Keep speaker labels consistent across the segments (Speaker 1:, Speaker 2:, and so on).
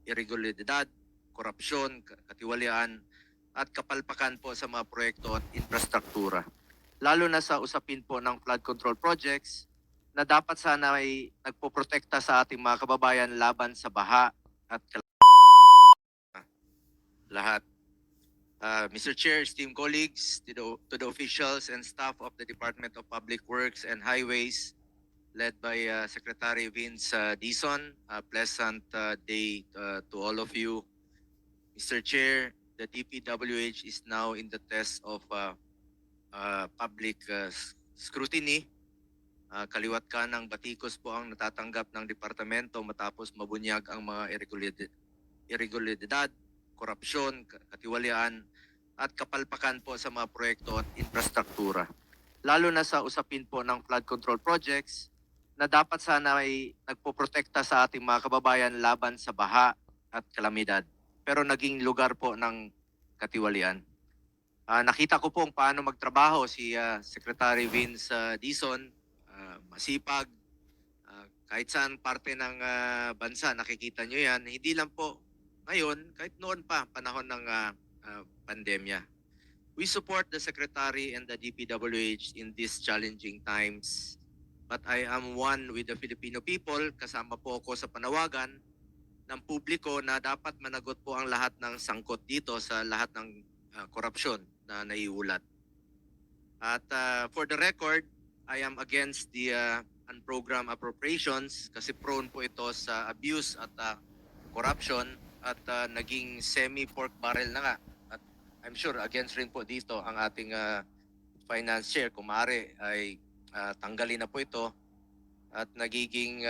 Speaker 1: irregularidad, korupsyon, katiwalian, at kapalpakan po sa mga proyekto at infrastruktura. Lalo na sa usapin po ng flood control projects na dapat sana ay nagpoprotekta sa ating mga kababayan laban sa baha at lahat. Mr. Chair, esteemed colleagues, to the officials and staff of the Department of Public Works and Highways, led by Secretary Vince Dizon, a pleasant day to all of you. Mr. Chair, the DPWH is now in the test of public scrutiny. Kaliwat kanang batikos po ang natatanggap ng departamento matapos mabunyag ang mga irregularidad, korupsyon, katiwalian, at kapalpakan po sa mga proyekto at infrastruktura. Lalo na sa usapin po ng flood control projects na dapat sana ay nagpoprotekta sa ating mga kababayan laban sa baha at kalamidad. Pero naging lugar po ng katiwalian. Nakita ko po paano magtrabaho si Secretary Vince Dizon, masipag, kahit saan parte ng bansa, nakikita nyo yan. Hindi lang po ngayon, kahit noon pa, panahon ng pandemya. We support the Secretary and the DPWH in these challenging times. But I am one with the Filipino people, kasama po ako sa panawagan ng publiko na dapat managot po ang lahat ng sangkot dito sa lahat ng korupsyon na naiulat. At for the record, I am against the unprogrammed appropriations kasi prone po ito sa abuse at corruption at naging semi-pork barrel na nga. At I'm sure against rin po dito ang ating finance chair. Kung maaari ay tanggalin na po ito at nagiging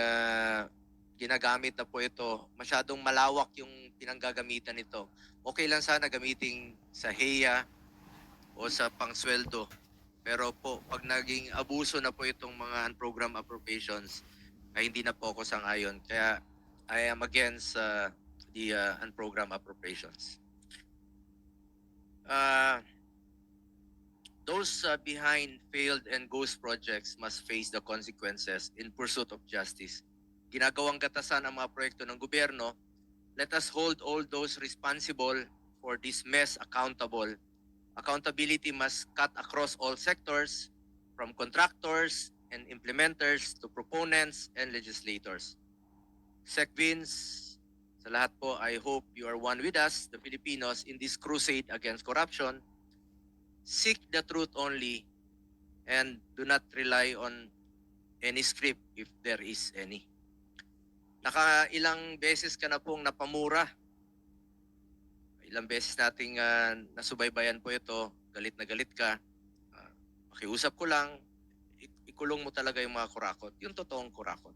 Speaker 1: ginagamit na po ito. Masyadong malawak yung pinanggagamitan nito. Okay lang sana gamitin sa HEA o sa pangsweldo. Pero po, pag naging abuso na po itong mga unprogrammed appropriations, ay hindi na po ako sang-ayon. Kaya I am against the unprogrammed appropriations. Those behind failed and ghost projects must face the consequences in pursuit of justice. Ginagawang gatasan ang mga proyekto ng gobyerno. Let us hold all those responsible for this mess accountable. Accountability must cut across all sectors, from contractors and implementers to proponents and legislators. Sec Vince, sa lahat po, I hope you are one with us, the Filipinos, in this crusade against corruption. Seek the truth only and do not rely on any script if there is any. Nakailang beses ka na pong napamura. Ilang beses nating nasubaybayan po ito, galit na galit ka. Makiusap ko lang, ikulong mo talaga yung mga kurakot, yung totoong kurakot.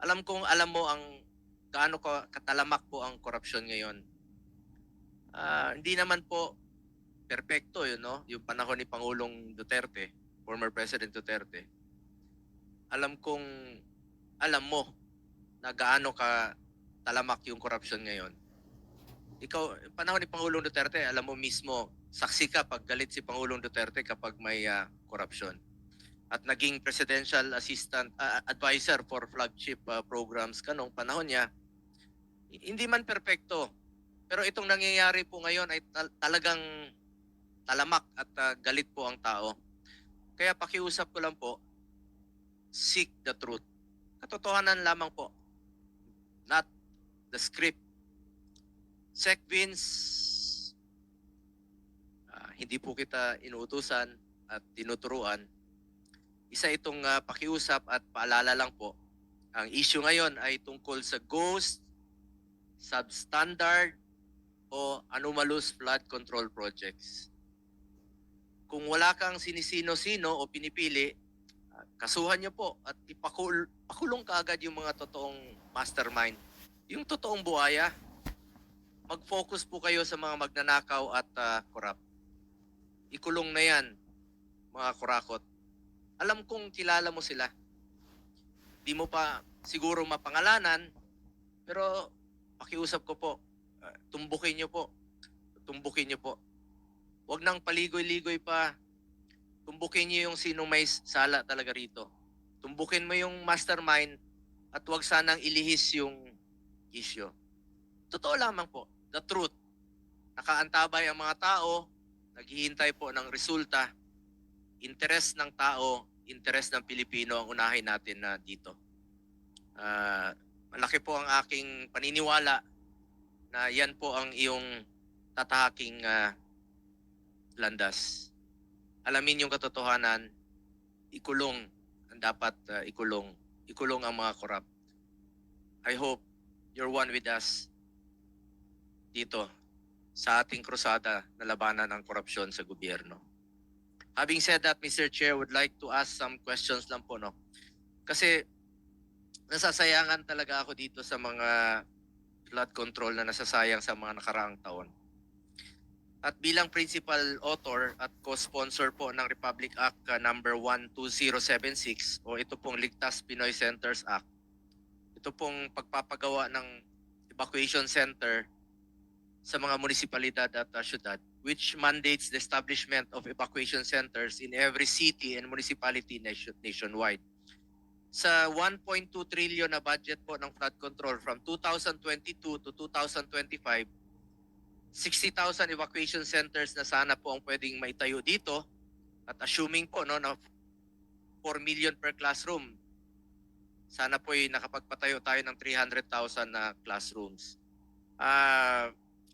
Speaker 1: Alam mo ang gaano katalamak po ang korupsyon ngayon. Hindi naman po perpekto yun, no? Yung panahon ni Pangulong Duterte, former President Duterte. Alam mo na gaano ka talamak yung korupsyon ngayon. Ikaw, panahon ni Pangulong Duterte, alam mo mismo, saksi ka pag galit si Pangulong Duterte kapag may korupsyon. At naging presidential assistant, advisor for flagship programs kanong panahon niya. Hindi man perpekto, pero itong nangyayari po ngayon ay talagang talamak at galit po ang tao. Kaya pakiusap ko lang po, seek the truth. Katotohanan lamang po, not the script. Sec Vince, hindi po kita inuutusan at tinuturuan. Isa itong pakiusap at paalala lang po. Ang issue ngayon ay tungkol sa ghost, substandard, o anomalous flood control projects. Kung wala kang sinisino-sino o pinipili, kasuhan nyo po at ipakulong kaagad yung mga totoong mastermind. Yung totoong buhaya, mag-focus po kayo sa mga magnanakaw at corrupt. Ikulong na yan, mga kurakot. Alam kong kilala mo sila. Di mo pa siguro mapangalanan, pero pakiusap ko po, tumbukin nyo po. Tumbukin nyo po. Huwag nang paligoy-ligoy pa. Tumbukin nyo yung sinong may sala talaga rito. Tumbukin mo yung mastermind at huwag sanang ilihis yung issue. totoo lamang po, the truth. Nakaantabay ang mga tao, naghihintay po ng resulta. Interes ng tao, interes ng Pilipino ang unahin natin na dito. Malaki po ang aking paniniwala na yan po ang iyong tatahaking landas. Alamin yung katotohanan, ikulong ang dapat ikulong. Ikulong ang mga korap. I hope you're one with us dito sa ating krusada na labanan ng korupsyon sa gobyerno. Having said that, Mr. Chair, would like to ask some questions lang po, no? Kasi nasasayangan talaga ako dito sa mga flood control na nasasayang sa mga nakaraang taon. At bilang principal author at co-sponsor po ng Republic Act number 12076 o ito pong Ligtas Pinoy Centers Act, ito pong pagpapagawa ng evacuation center sa mga munisipalidad at syudad, which mandates the establishment of evacuation centers in every city and municipality nationwide. Sa 1.2 trillion na budget po ng flood control from 2022 to 2025, 60,000 evacuation centers na sana po ang pwedeng maitayo dito at assuming po no, na 4 million per classroom, sana po ay nakapagpatayo tayo ng 300,000 na classrooms.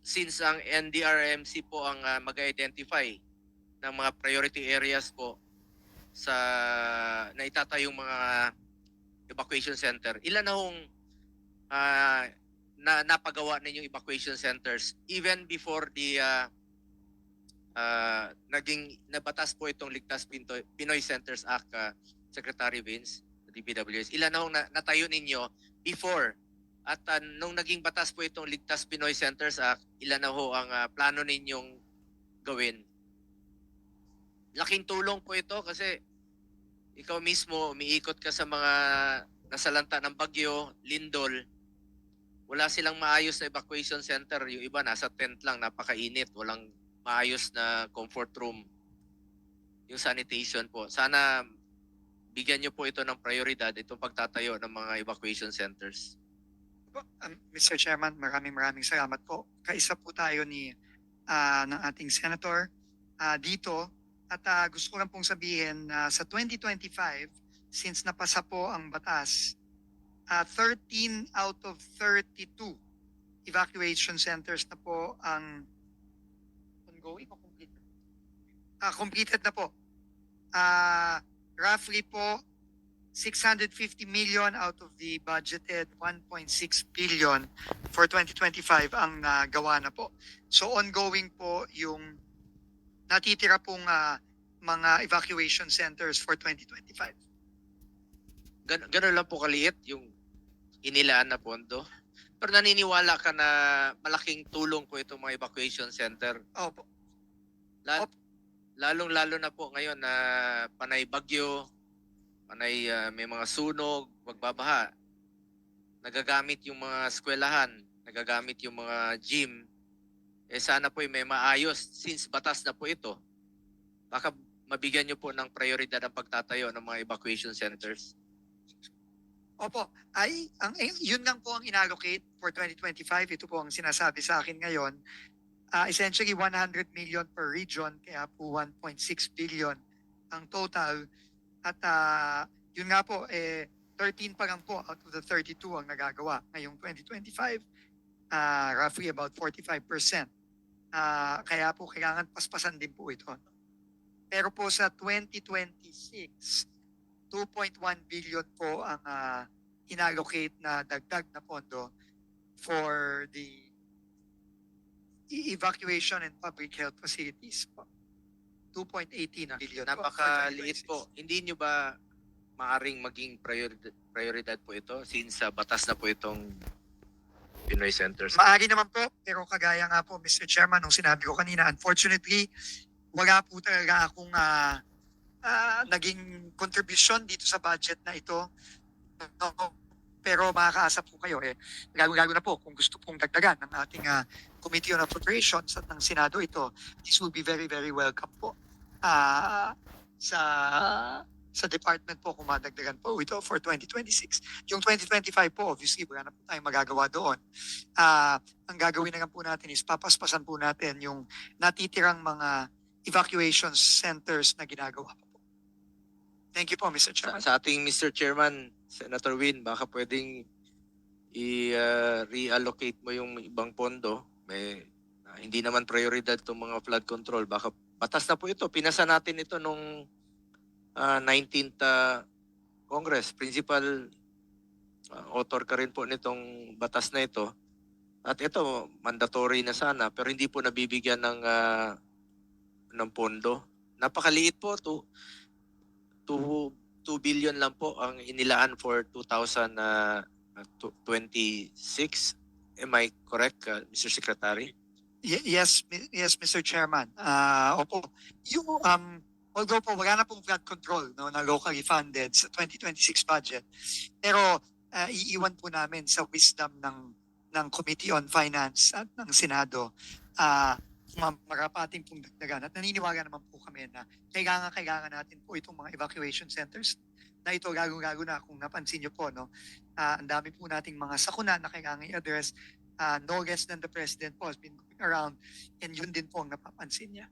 Speaker 1: Since ang NDRMC po ang mag-identify ng mga priority areas po sa na itatayong mga evacuation center, ilan na hong napagawa ninyong evacuation centers even before the naging nabatas po itong Ligtas Pinoy Centers Act, Secretary Vince, DPWS, ilan na hong natayo ninyo before? At nung naging batas po itong Ligtas Pinoy Centers Act, ilan na ho ang plano ninyong gawin? Laking tulong po ito kasi ikaw mismo umiikot ka sa mga nasalanta ng bagyo, lindol. Wala silang maayos na evacuation center. Yung iba nasa tent lang, napakainit. Walang maayos na comfort room. Yung sanitation po. Sana bigyan nyo po ito ng prioridad, itong pagtatayo ng mga evacuation centers.
Speaker 2: Mr. Chairman, maraming salamat po. Kaisa po tayo ng ating senator dito at gusto ko lang pong sabihin na sa 2025, since napasa po ang batas, 13 out of 32 evacuation centers na po ang ongoing o completed? Completed na po. Roughly po 650 million out of the budgeted 1.6 billion for 2025 ang nagawa na po. So ongoing po yung natitira pong mga evacuation centers for 2025.
Speaker 1: Ganun lang po kaliit yung inilaan na pondo. Pero naniniwala ka na malaking tulong po itong mga evacuation center?
Speaker 2: Opo.
Speaker 1: Lalong-lalo na po ngayon na panay bagyo, panay may mga sunog, magbabaha. Nagagamit yung mga eskwelahan, nagagamit yung mga gym. Sana po may maayos since batas na po ito. Baka mabigyan nyo po ng prioridad ang pagtatayo ng mga evacuation centers.
Speaker 2: Opo, yun lang po ang inallocate for 2025. Ito po ang sinasabi sa akin ngayon. Essentially 100 million per region, kaya po 1.6 billion ang total. At yun nga po, 13 pa lang po out of the 32 ang nagagawa ngayong 2025. Roughly about 45%. Kaya po kailangan paspasan din po ito. Pero po sa 2026, 2.1 billion po ang inallocate na dagdag na pondo for the evacuation and public health facilities po. 2.18 billion.
Speaker 1: Napakaliit po. Hindi nyo ba maaring maging prioridad po ito since batas na po itong Pinoy Centers?
Speaker 2: Maari naman po, pero kagaya nga po Mr. Chairman, nung sinabi ko kanina, unfortunately, wala po talaga akong naging contribution dito sa budget na ito. Pero makakaasa po kayo lalo na po kung gusto pong dagdagan ng ating Committee on Appropriations at ng Senado ito, this will be very, very welcome po sa sa department po kung madagdagan po ito for 2026. Yung 2025 po, obviously, wala na po tayong magagawa doon. Ang gagawin na lang po natin is papaspasan po natin yung natitirang mga evacuation centers na ginagawa po. Thank you po, Mr.
Speaker 1: Sa,
Speaker 2: Chairman.
Speaker 1: sa ating Mr. Chairman, Senator Win, baka pwedeng i-reallocate mo yung ibang pondo. Hindi naman prioridad itong mga flood control. Baka batas na po ito. Pinasa natin ito nung 19th Congress. Principal author ka rin po nitong batas na ito. At ito, mandatory na sana, pero hindi po nabibigyan ng pondo. Napakaliit po, 2 billion lang po ang inilaan for 2026. Am I correct, Mr. Secretary?
Speaker 2: Yes, yes, Mr. Chairman. Opo. Yung although po wala na pong flood control no na locally funded sa 2026 budget. Pero iiwan po namin sa wisdom ng Committee on Finance at ng Senado marapating pong dagdagan. At naniniwala naman po kami na kailangan natin po itong mga evacuation centers na ito gago na kung napansin niyo po no. Ang dami po nating mga sakuna na kailangan i-address. No less than the President po has been going around and yun din po ang napapansin niya.